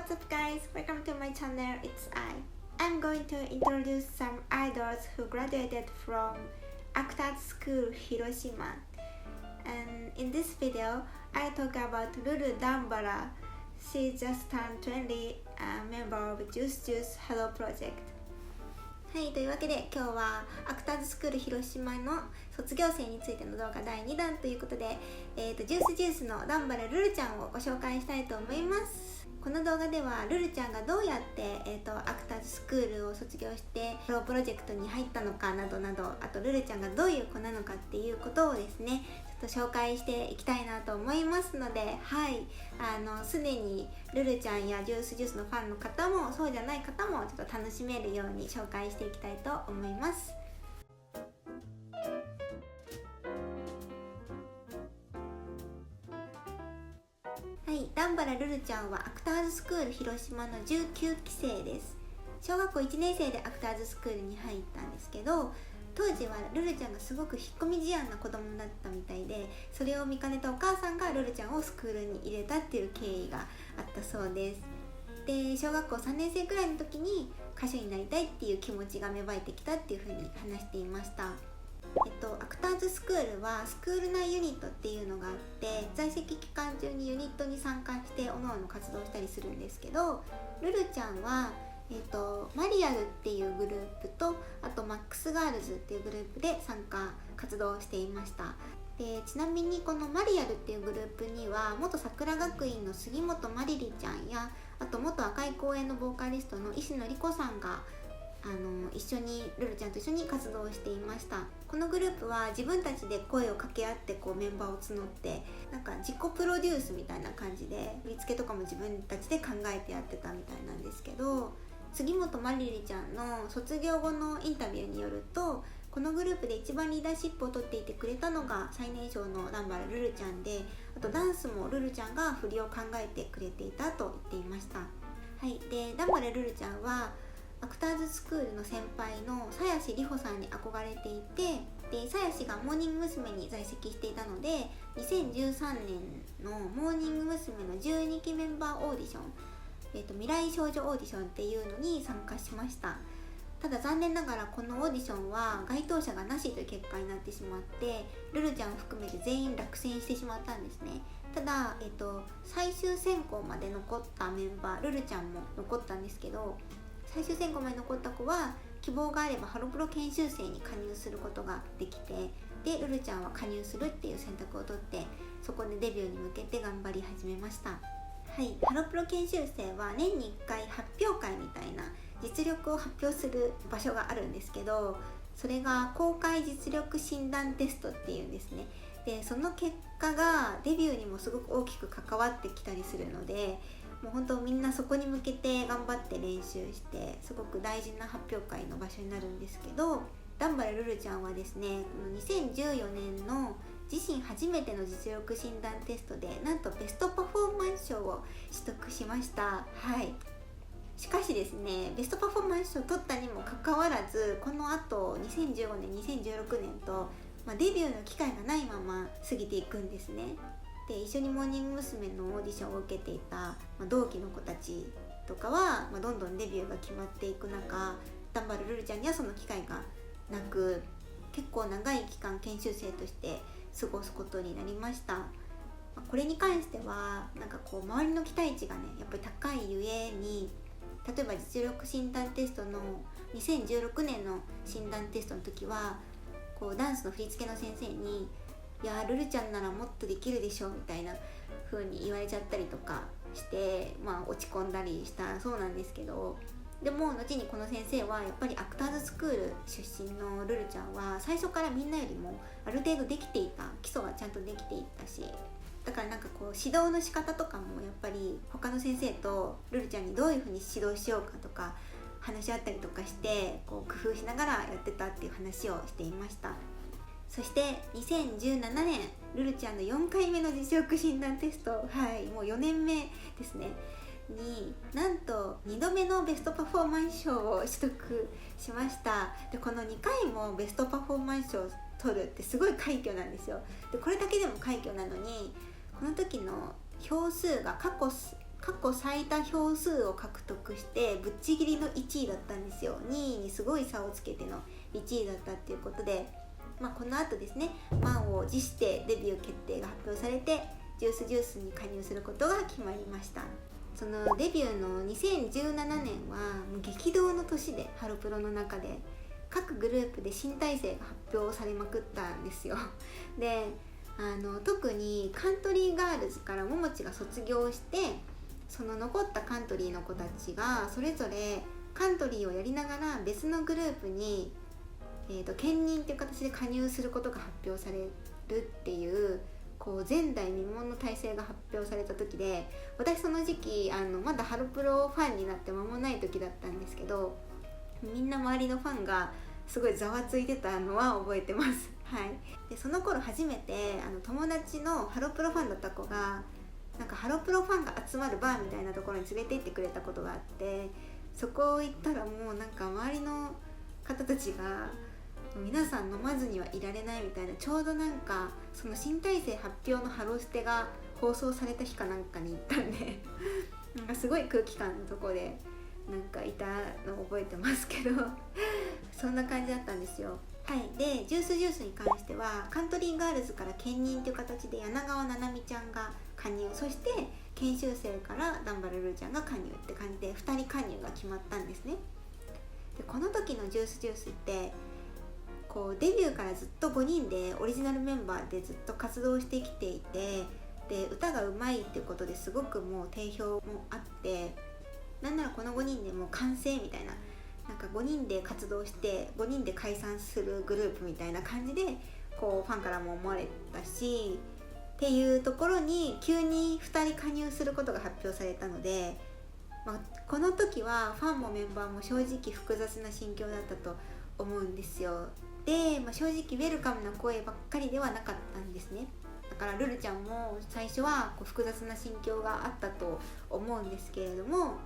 what's up guys? Welcome to my channel, it's I. I'm going to introduce some idols who graduated from Actors School Hiroshima. And in this video, I talk about Lulu Dambara. She just turned 20, a member of Juice Juice Hello Project. はい、というわけで今日はアクターズスクール広島の卒業生についての動画第2弾ということで、ジュースジュースのダンバラルルちゃんをご紹介したいと思います。この動画ではルルちゃんがどうやって、アクターズスクールを卒業してプロプロジェクトに入ったのかなどなど、あとルルちゃんがどういう子なのかっていうことをですねちょっと紹介していきたいなと思いますので、はいすでにルルちゃんやジュースジュースのファンの方もそうじゃない方もちょっと楽しめるように紹介していきたいと思います。はい、ダンバラルルちゃんはアクターズスクール広島の19期生です。小学校1年生でアクターズスクールに入ったんですけど、当時はルルちゃんがすごく引っ込み思案な子供だったみたいで、それを見かねたお母さんがルルちゃんをスクールに入れたっていう経緯があったそうです。で、小学校3年生くらいの時に歌手になりたいっていう気持ちが芽生えてきたっていうふうに話していました。アクターズスクールはスクール内ユニットっていうのがあって、在籍期間中にユニットに参加しておのおの活動したりするんですけど、ルルちゃんは、マリアルっていうグループと、あとマックスガールズっていうグループで参加活動していました。で、ちなみにこのマリアルっていうグループには元桜学院の杉本まりりちゃんや、あと元赤い公園のボーカリストの石野莉子さんが一緒にルルちゃんと一緒に活動していました。このグループは自分たちで声を掛け合ってメンバーを募って、なんか自己プロデュースみたいな感じで振り付けとかも自分たちで考えてやってたみたいなんですけど、杉本まりりちゃんの卒業後のインタビューによると、このグループで一番リーダーシップを取っていてくれたのが最年少のダンバラルルちゃんで、あとダンスもルルちゃんが振りを考えてくれていたと言っていました。はい、でダンバラルルちゃんはアクターズスクールの先輩の鞘師里穂さんに憧れていて、で鞘師がモーニング娘。に在籍していたので、2013年のモーニング娘。の12期メンバーオーディション、未来少女オーディションっていうのに参加しました。ただ残念ながらこのオーディションは該当者がなしという結果になってしまって、ルルちゃんを含めて全員落選してしまったんですね。ただ、最終選考まで残ったメンバー、ルルちゃんも残ったんですけど、最終選考まで残った子は希望があればハロプロ研修生に加入することができて、でルルちゃんは加入するっていう選択を取って、そこでデビューに向けて頑張り始めました。はい、ハロプロ研修生は年に1回発表会みたいな実力を発表する場所があるんですけど、それが公開実力診断テストっていうんですね。でその結果がデビューにもすごく大きく関わってきたりするので、もう本当みんなそこに向けて頑張って練習して、すごく大事な発表会の場所になるんですけど、ダンバラルルちゃんはですね、この2014年の自身初めての実力診断テストでなんとベストパフォーマンス賞を取得しました。はい、しかしですね、ベストパフォーマンス賞を取ったにもかかわらず、この後2015年2016年と、デビューの機会がないまま過ぎていくんですね。で一緒にモーニング娘。のオーディションを受けていた、同期の子たちとかは、どんどんデビューが決まっていく中、ダンバラルルちゃんにはその機会がなく、結構長い期間研修生として過ごすことになりました。これに関しては周りの期待値がねやっぱり高いゆえに、例えば実力診断テストの2016年の診断テストの時はダンスの振り付けの先生に、いやルルちゃんならもっとできるでしょみたいな風に言われちゃったりとかして、落ち込んだりしたそうなんですけど、でも後にこの先生はやっぱりアクターズスクール出身のルルちゃんは最初からみんなよりもある程度できていた、基礎はちゃんとできていたし、だから指導の仕方とかもやっぱり他の先生とルルちゃんにどういう風に指導しようかとか話し合ったりとかして工夫しながらやってたっていう話をしていました。そして2017年ルルちゃんの4回目の実力診断テスト、もう4年目ですねに、なんと2度目のベストパフォーマンス賞を取得しました。でこの2回もベストパフォーマンス賞を取るってすごい快挙なんですよ。でこれだけでも快挙なのに、この時の票数が過去過去最多票数を獲得してぶっちぎりの1位だったんですよ。2位にすごい差をつけての1位だったっていうことで、この後ですね、満を持してデビュー決定が発表されてジュースジュースに加入することが決まりました。そのデビューの2017年はもう激動の年で、ハロプロの中で各グループで新体制が発表されまくったんですよ。で特にカントリーガールズからももちが卒業して、その残ったカントリーの子たちがそれぞれカントリーをやりながら別のグループに、兼任という形で加入することが発表されるっていう前代未聞の体制が発表された時で、私その時期まだハロプロファンになって間もない時だったんですけど、みんな周りのファンがすごいざわついてたのは覚えてます。はい、でその頃初めて友達のハロプロファンだった子がなんかハロプロファンが集まるバーみたいなところに連れて行ってくれたことがあって、そこ行ったらもうなんか周りの方たちが皆さん飲まずにはいられないみたいな、ちょうどなんかその新体制発表のハロステが放送された日かなんかに行ったんでなんかすごい空気感のとこでなんかいたのを覚えてますけどそんな感じだったんですよ。はい、でジュースジュースに関してはカントリーガールズから兼任という形で柳川ななみちゃんが加入、そして研修生から段原ルルちゃんが加入って感じで2人加入が決まったんですね。でこの時のジュースジュースってデビューからずっと5人でオリジナルメンバーでずっと活動してきていて、で歌がうまいっていうことですごくもう定評もあって、なんならこの5人でもう完成みたいな、なんか5人で活動して5人で解散するグループみたいな感じでファンからも思われたしっていうところに急に2人加入することが発表されたので、この時はファンもメンバーも正直複雑な心境だったと思うんですよ。で、正直ウェルカムな声ばっかりではなかったんですね。だからルルちゃんも最初は複雑な心境があったと思うんですけれども、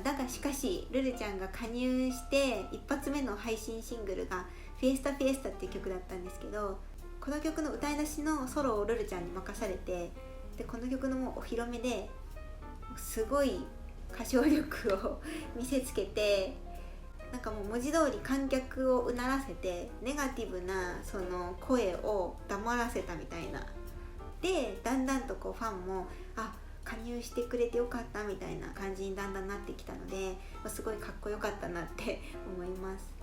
だがしかしルルちゃんが加入して一発目の配信シングルがフィエスタフィエスタっていう曲だったんですけど、この曲の歌い出しのソロをルルちゃんに任されて、でこの曲のもうお披露目ですごい歌唱力を見せつけて、なんかもう文字通り観客をうならせてネガティブなその声を黙らせたみたいな。でだんだんとファンも加入してくれてよかったみたいな感じにだんだんなってきたので、すごいかっこよかったなって思います。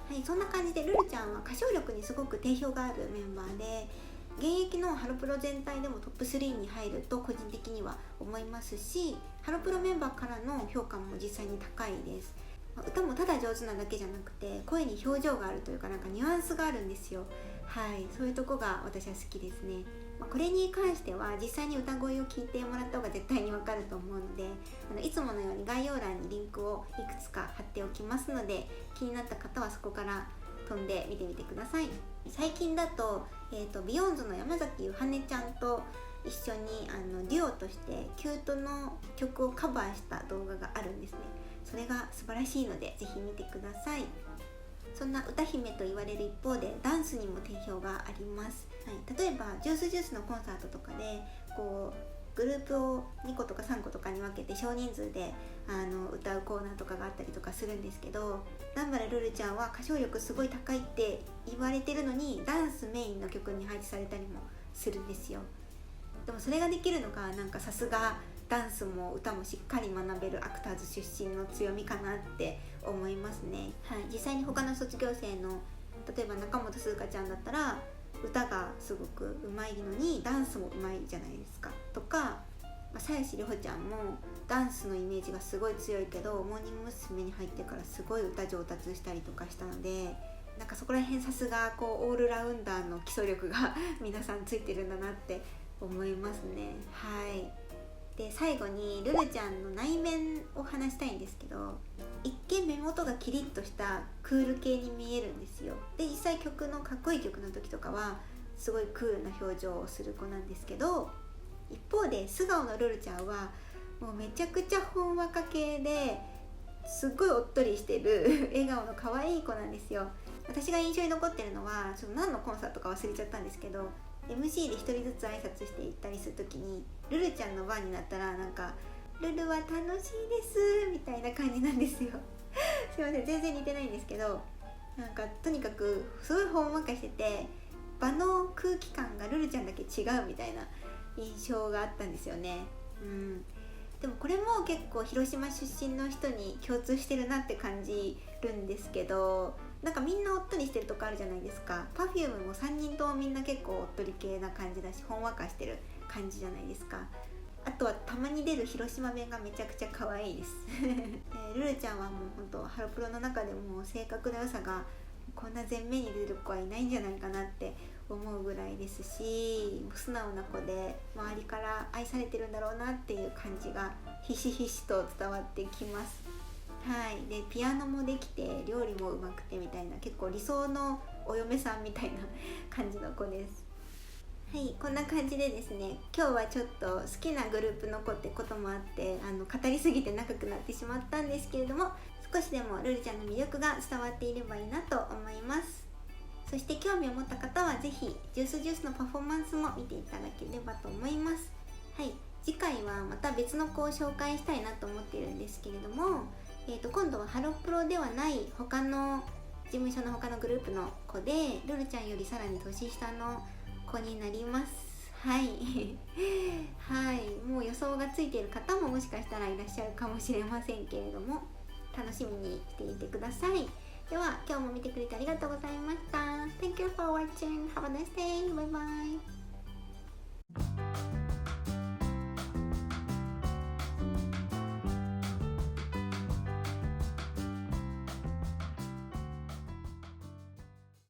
はい、そんな感じでルルちゃんは歌唱力にすごく定評があるメンバーで、現役のハロプロ全体でもトップ3に入ると個人的には思いますし、ハロプロメンバーからの評価も実際に高いです。歌もただ上手なだけじゃなくて声に表情があるというか、なんかニュアンスがあるんですよ。はい、そういうとこが私は好きですね。これに関しては実際に歌声を聞いてもらった方が絶対にわかると思うので、いつものように概要欄にリンクをいくつか貼っておきますので、気になった方はそこから飛んで見てみてください。最近だと、ビヨンズの山崎ゆはねちゃんと一緒にデュオとしてキュートの曲をカバーした動画があるんですね。それが素晴らしいのでぜひ見てください。そんな歌姫と言われる一方でダンスにも定評があります。はい、例えばジュースジュースのコンサートとかでグループを2個とか3個とかに分けて少人数で歌うコーナーとかがあったりとかするんですけど、段原ルルちゃんは歌唱力すごい高いって言われてるのにダンスメインの曲に配置されたりもするんですよ。でもそれができるのがなんかさすがダンスも歌もしっかり学べるアクターズ出身の強みかなって思いますね。はい、実際に他の卒業生の例えば中本涼香ちゃんだったら歌がすごく上手いのにダンスも上手いじゃないですか。とか鞘師里穂ちゃんもダンスのイメージがすごい強いけどモーニング娘。に入ってからすごい歌上達したりとかしたので、なんかそこら辺さすがオールラウンダーの基礎力が皆さんついてるんだなって思いますね。はい。で最後にルルちゃんの内面を話したいんですけど、一見目元がキリッとしたクール系に見えるんですよ。で実際曲のかっこいい曲の時とかはすごいクールな表情をする子なんですけど、一方で素顔のルルちゃんはもうめちゃくちゃほんわか系ですっごいおっとりしてる笑顔の可愛い子なんですよ。私が印象に残ってるのはちょっと何のコンサートか忘れちゃったんですけど、 MC で一人ずつ挨拶していったりする時にルルちゃんの番になったらなんかルルは楽しいですみたいな感じなんですよすいません、全然似てないんですけど、なんかとにかくすごいほんわかしてて、場の空気感がルルちゃんだけ違うみたいな印象があったんですよね。でもこれも結構広島出身の人に共通してるなって感じるんですけど、なんかみんなおっとりしてるとこあるじゃないですか。 Perfume も3人ともみんな結構おっとり系な感じだし、ほんわかしてる感じじゃないですか。あとはたまに出る広島弁がめちゃくちゃ可愛いですルルちゃんはもう本当ハロプロの中でも性格の良さがこんな前面に出る子はいないんじゃないかなって思うぐらいですし、素直な子で周りから愛されてるんだろうなっていう感じがひしひしと伝わってきます。はい、でピアノもできて料理もうまくてみたいな、結構理想のお嫁さんみたいな感じの子です。はい、こんな感じでですね、今日はちょっと好きなグループの子ってこともあって語りすぎて長くなってしまったんですけれども、少しでもルルちゃんの魅力が伝わっていればいいなと思います。そして興味を持った方はぜひジュースジュースのパフォーマンスも見ていただければと思います。はい、次回はまた別の子を紹介したいなと思っているんですけれども、今度はハロプロではない他の事務所の他のグループの子で、ルルちゃんよりさらに年下の子になります。はいはい、もう予想がついている方ももしかしたらいらっしゃるかもしれませんけれども、楽しみにしていてください。では今日も見てくれてありがとうございました。 Thank you for watching. Have a nice day. Bye bye.